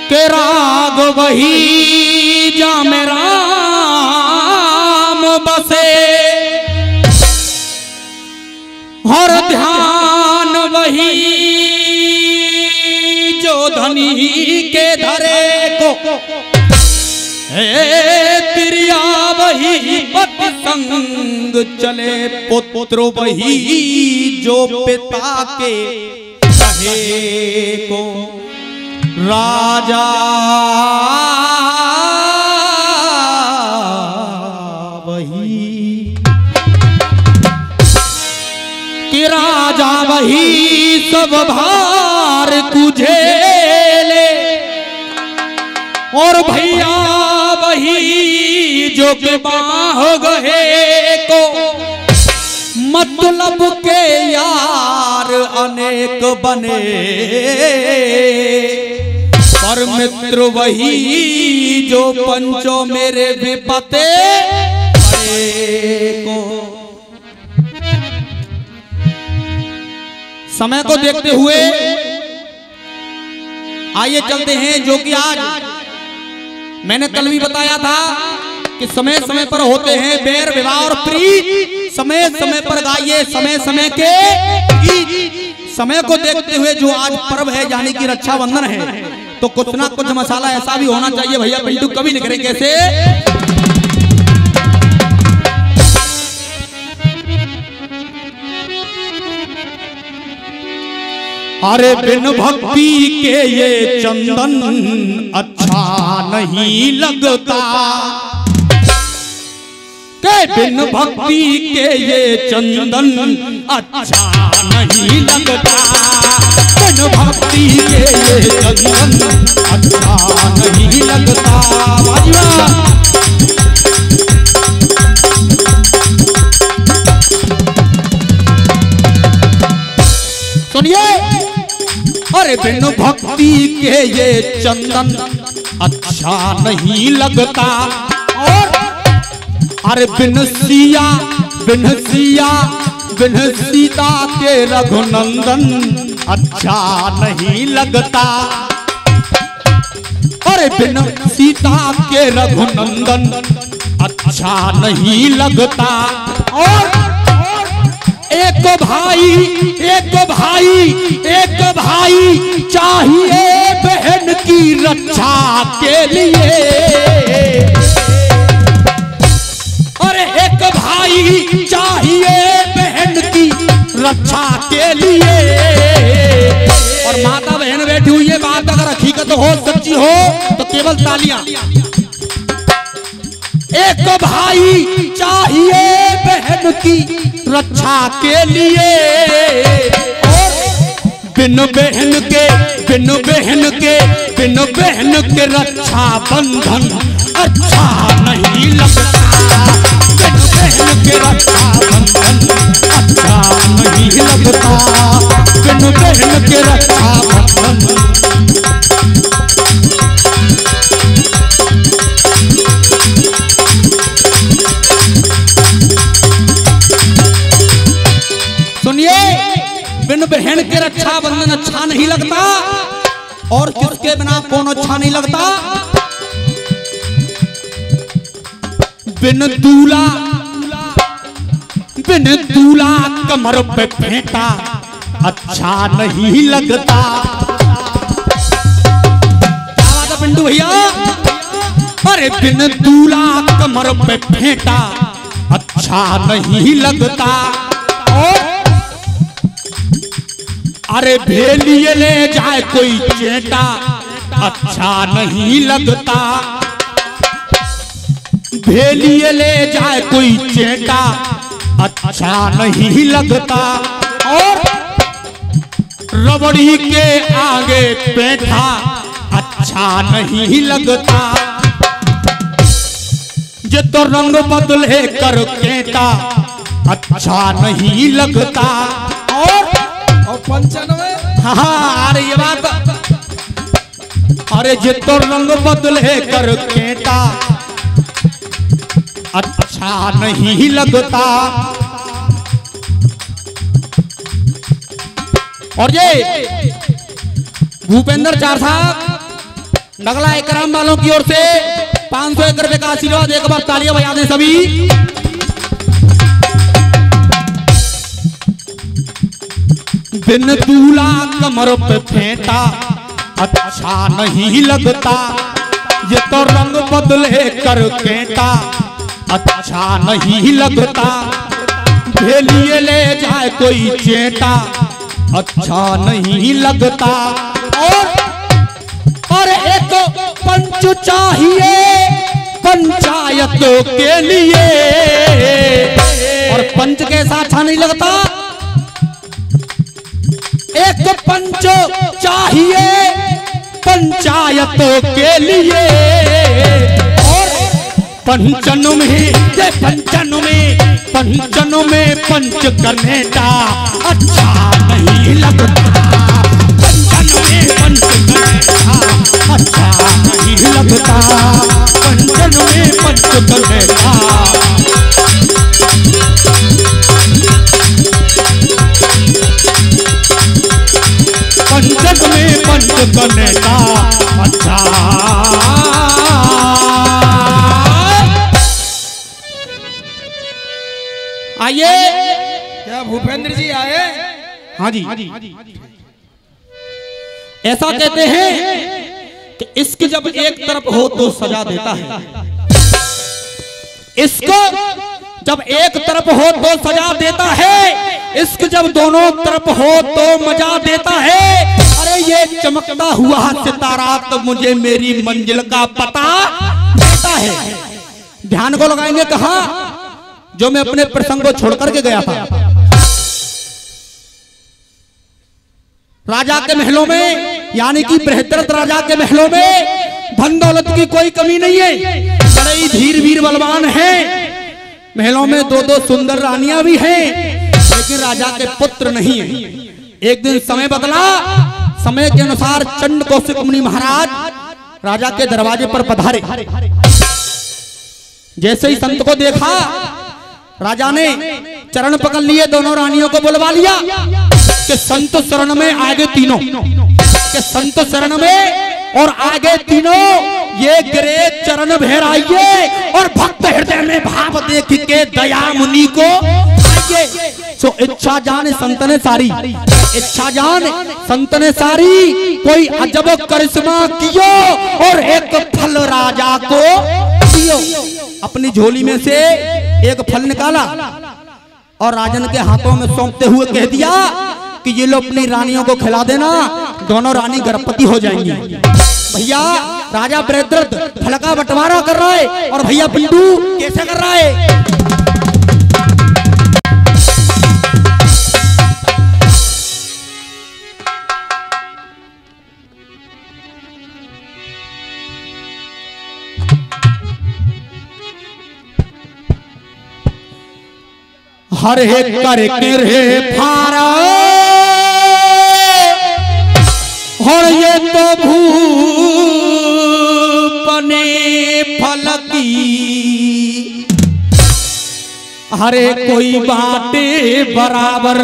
के राग वही जा में राम बसे और ध्यान वही जो धनी के धरे को प्रिया वही पत संग चले पुत्र वही जो पिता के कहे को राजा वही कि राजा वही सब भार कुझेले और भैया वही जो के बाह गए को मतलब के यार अनेक बने पर मित्र वही जो पंचों मेरे विपते को। समय को देखते हुए आइए चलते हैं, जो कि आज मैंने कल भी बताया था कि समय समय पर होते हैं बैर विवाह और प्रीत, समय समय पर गाइए समय समय के गीत। समय को देखते हुए जो आज पर्व है यानी कि रक्षाबंधन है, तो कुछ ना कुछ मसाला ऐसा भी होना चाहिए भैया, पिंटू कभी नहीं करें कैसे। अरे बिन भक्ति के ये चंदन अच्छा नहीं लगता, के बिन भक्ति के ये चंदन अच्छा नहीं लगता, बिन भक्ति के ये चंदन अच्छा नहीं लगता। सुनिए, अरे बिन भक्ति के ये चंदन अच्छा नहीं लगता, और अरे बिन सीता के रघुनंदन अच्छा नहीं लगता, अरे बिन सीता के रघुनंदन अच्छा नहीं लगता। और एक भाई चाहिए बहन की रक्षा के लिए, और एक भाई चाहिए बहन की रक्षा के लिए। और माता बहन बैठी हुई है, बात अगर हकीकत हो सच्ची हो तो केवल तालियां। एक भाई चाहिए बहन की रक्षा के लिए, और बिन बहन के रक्षा बंधन अच्छा नहीं लगता, बिन बहन के रक्षा बंधन अच्छा नहीं लगता, बिन बहन के रक्षा बंधन। सुनिए, बिन बहन के रक्षा बंधन अच्छा नहीं लगता, और किसके बिना कौन अच्छा नहीं लगता? बिन दूल्हा कमर पे फेंटा अच्छा नहीं लगता। क्या बात है पिंटू भैया? अरे बिन दूल्हा कमर पे फेंटा अच्छा नहीं लगता, और अरे भेलिए ले जाए कोई चेटा अच्छा नहीं लगता, भेलिए ले जाए कोई चेटा अच्छा नहीं लगता, और रबड़ी के आगे पेठा अच्छा नहीं लगता। ये तो रंग बदले कर केता अच्छा नहीं लगता। और 95 हाँ अरे ये बात, अरे ये तो रंग बदले कर केता अच्छा नहीं लगता। और ये भूपेंद्र चार साहब नगला इकराम वालों की ओर से 501 रुपए का आशीर्वाद, एक बार तालियां बजा दें सभी। बिन दूल्हा कमर पे फेंटा अच्छा नहीं लगता। ये तो रंग बदले कर केटा अच्छा नहीं लगता। भेलिए ले जाए कोई चेटा अच्छा नहीं लगता। और एक पंच चाहिए पंचायत के लिए, और पंच कैसा अच्छा नहीं लगता। एक पंच चाहिए पंचायत के लिए, और पंचन में पंच करने का अच्छा नहीं लगता। पंचन में पंच करने का अच्छा नहीं लगता। पंचन में पंच करने का पंचन में पंच करने का अच्छा। आइए, क्या भूपेंद्र जी आए? हाँ जी। ऐसा कहते हैं कि इश्क जब एक तरफ हो तो सजा देता है। इश्क जब एक तरफ हो तो सजा देता है। इश्क जब दोनों तरफ हो तो मजा देता है। अरे ये चमकता हुआ सितारा तो मुझे मेरी मंजिल का पता देता है। ध्यान को लगाएंगे कहा, जो मैं अपने प्रसंग को छोड़ करके गया था। राजा के महलों में, यानी कि बृहद्रथ राजा के महलों में धन दौलत की कोई कमी नहीं है। बड़े धीर वीर बलवान हैं। महलों में 2-2 सुंदर रानियां भी हैं, लेकिन राजा के पुत्र नहीं है। एक दिन समय बदला। समय के अनुसार चंड कौशिक मुनि महाराज राजा के दरवाजे पर पधारे। जैसे ही संत को देखा, राजा ने चरण पकड़ लिए, दोनों रानियों को बुलवा लिया कि संत शरण में आगे तीनों, कि संत शरण में और आगे तीनों ये गिरे चरण भेराइए, और भक्त हृदय में भाव देख के दया मुनि को आइए। सो इच्छा जान संत ने सारी, इच्छा जान संत ने सारी, कोई अजब करिश्मा कियो और एक फल राजा को दियो। अपनी झोली में से एक फल निकाला और राजन के हाथों में सौंपते हुए कह दिया कि ये लो अपनी रानियों को खिला देना, दोनों रानी गर्भवती हो जाएंगी। भैया राजा बृहद्रथ फल का बंटवारा कर रहा है, और भैया पिंटू कैसे कर रहा है। हर एक करके रे फारा, और ये तो भूपने फलकी, हरे कोई बाटे बराबर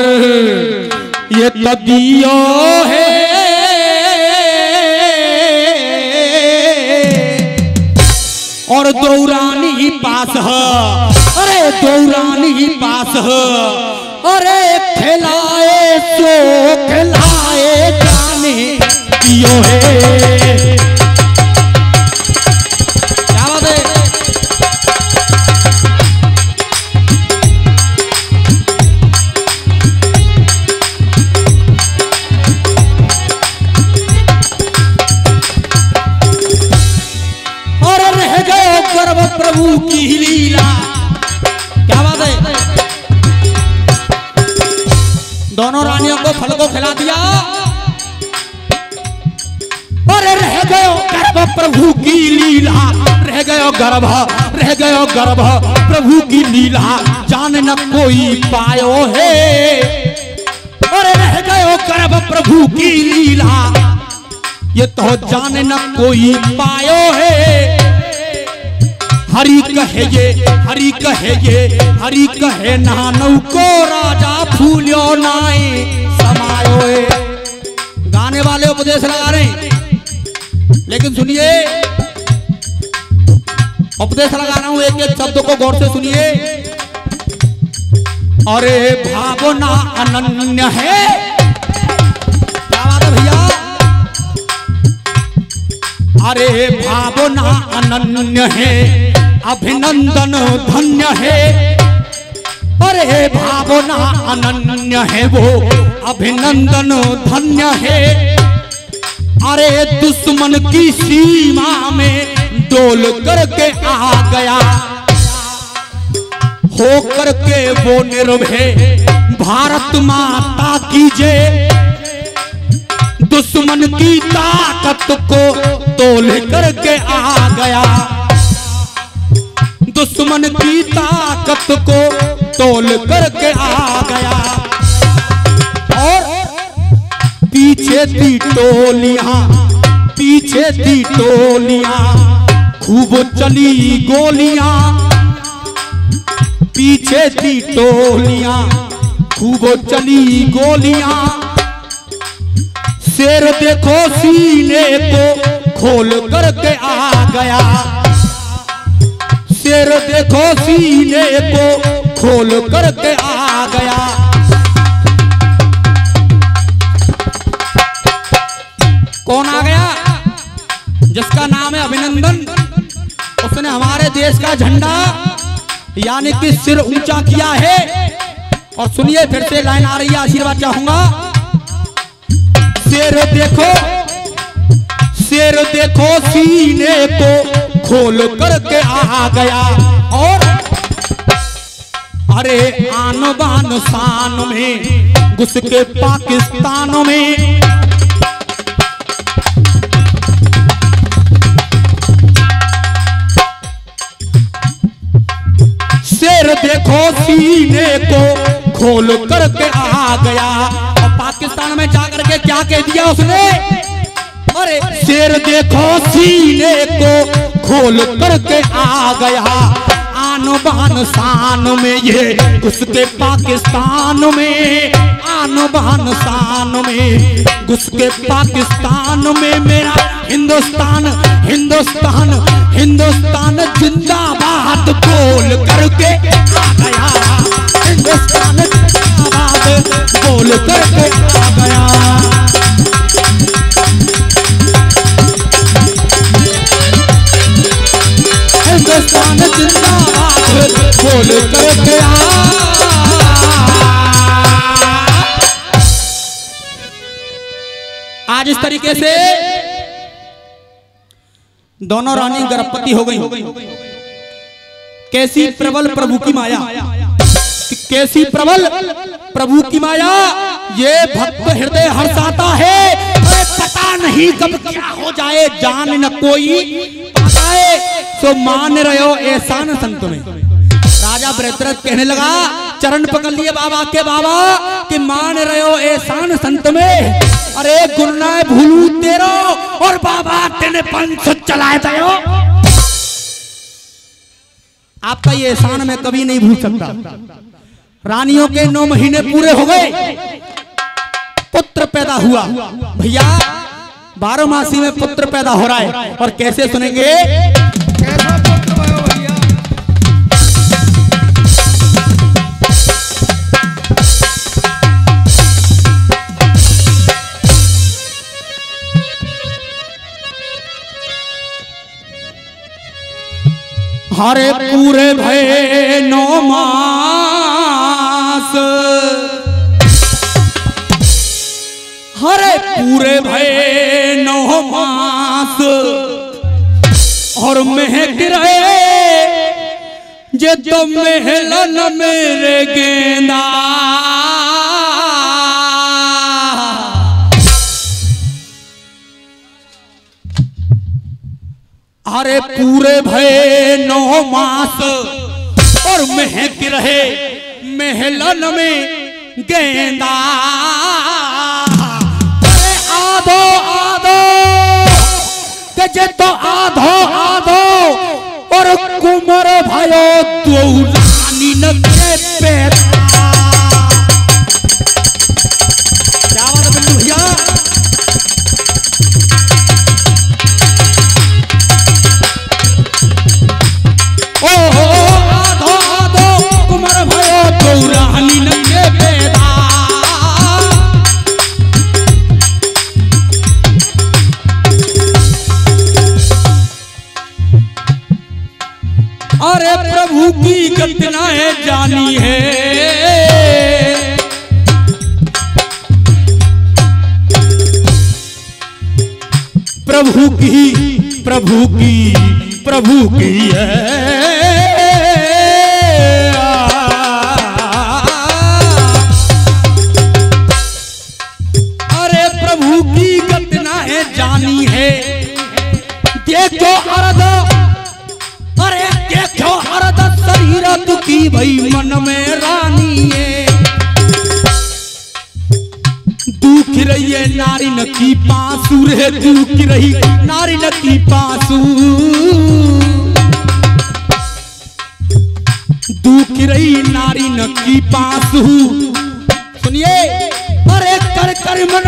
ये तो दियो है। और दौरानी पास है, अरे दौरानी पास है, अरे खिलाए सो खिलाए जाने दियो है। क्या बात है। और रह गए गर्व प्रभु की लीला। क्या बात है। दोनों रानियों को फल को खिला दिया। प्रभु की लीला, रह गयो गर्भ, रह गयो गर्भ प्रभु की लीला, जान न कोई पायो है। अरे रह गयो गर्भ प्रभु की लीला, ये तो जान न कोई पायो है। हरि कहे ये, हरि कहे ये, हरि कहे नानव को राजा फूलियो नाई समायो है। गाने वाले उपदेश लगा रहे हैं, लेकिन सुनिए, उपदेश लगा रहा हूं, एक एक शब्द को गौर से सुनिए। अरे भावना अनन्य है, क्या बात है भैया। अरे भावना अनन्य है, अभिनंदन धन्य है। अरे भावना अनन्य है, वो अभिनंदन धन्य है। अरे दुश्मन की सीमा में डोल करके आ गया, हो करके वो निर्भय भारत माता की जय। दुश्मन की ताकत को तोल करके आ गया, दुश्मन की ताकत को तोल करके आ गया। और पीछे थी टोलियां, पीछे थी टोलियां, खूब चली गोलियां। पीछे थी टोलियां, खूब चली गोलियां। शेर देखो सीने को खोल करके आ गया, शेर देखो सीने को खोल करके आ गया। कौन आ गया? जिसका नाम है अभिनंदन, उसने हमारे देश का झंडा यानी कि सिर ऊंचा किया है। और सुनिए, फिर से लाइन आ रही है, आशीर्वाद चाहूंगा। शेर देखो, शेर देखो सीने को खोल करके आ गया। और अरे आन बान शान में घुस के पाकिस्तान में, शेर देखो सीने को खोल करके आ गया। और पाकिस्तान में जाकर के क्या कह दिया उसने? अरे शेर देखो सीने को खोल करके आ गया। आन बान शान में ये घुस के पाकिस्तान में, आन बान शान में घुस के पाकिस्तान में। मेरा हिंदुस्तान, हिंदुस्तान, हिंदुस्तान जिंदाबाद बोल करके आ गया। हिंदुस्तान जिंदाबाद बोल करके आ गया। हिंदुस्तान जिंदाबाद बोल करके आज इस तरीके से दोनों रानी गर्भवती हो गई। कैसी प्रबल प्रभु की माया, कैसी प्रबल प्रभु की माया। ये भक्त हृदय हर्षाता है। पता नहीं कब क्या हो जाए, जान न कोई पाए। सो मान रहे हो एहसान संत में। राजा बृहद्रथ कहने लगा, चरण पकड़ लिए बाबा के बाबा कि मान रहे हो एहसान संत में। अरे गुरना भूलू तेरो और बाबा तेने पंथ चलाए दो। आपका ये एहसान मैं कभी नहीं भूल सकता। रानियों के 9 महीने पूरे हो गए, पुत्र पैदा हुआ। भैया 12 मासी में पुत्र पैदा हो रहा है। और कैसे सुनेंगे? कैसा पुत्र भयो भैया? हरे पूरे भय 9 मास, हरे पूरे भय 9 मास। और महक रहे जे तो महलन मेरे गेंदा। अरे पूरे भय 9 मास और महक रहे महलन में गेंदा। अरे आधो आधो गजे तो आधो आधो और कुमर भयो दौरानी न के पैदा। क्या बात है बिल्लू भैया। ओ आधो आधो कुमर भयो दौरानी न के पैदा। अरे प्रभु की घटनाएं जानी है, प्रभु की है। अरे प्रभु की घटनाएं जानी है। देखो अर्ध, अरे देखो अर्ध शरीर दुखी भई मन में रानी है। दुख रही है नारी न की पासू रे, दुख रही नारी न की पासू, दुख रही नारी न की पासू। सुनिए, अरे कर कर मन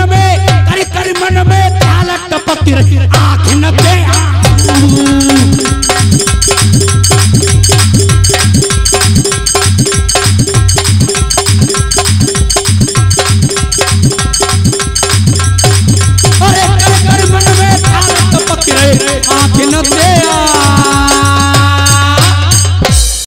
में ख्याल टपक रही आँख न पे आँख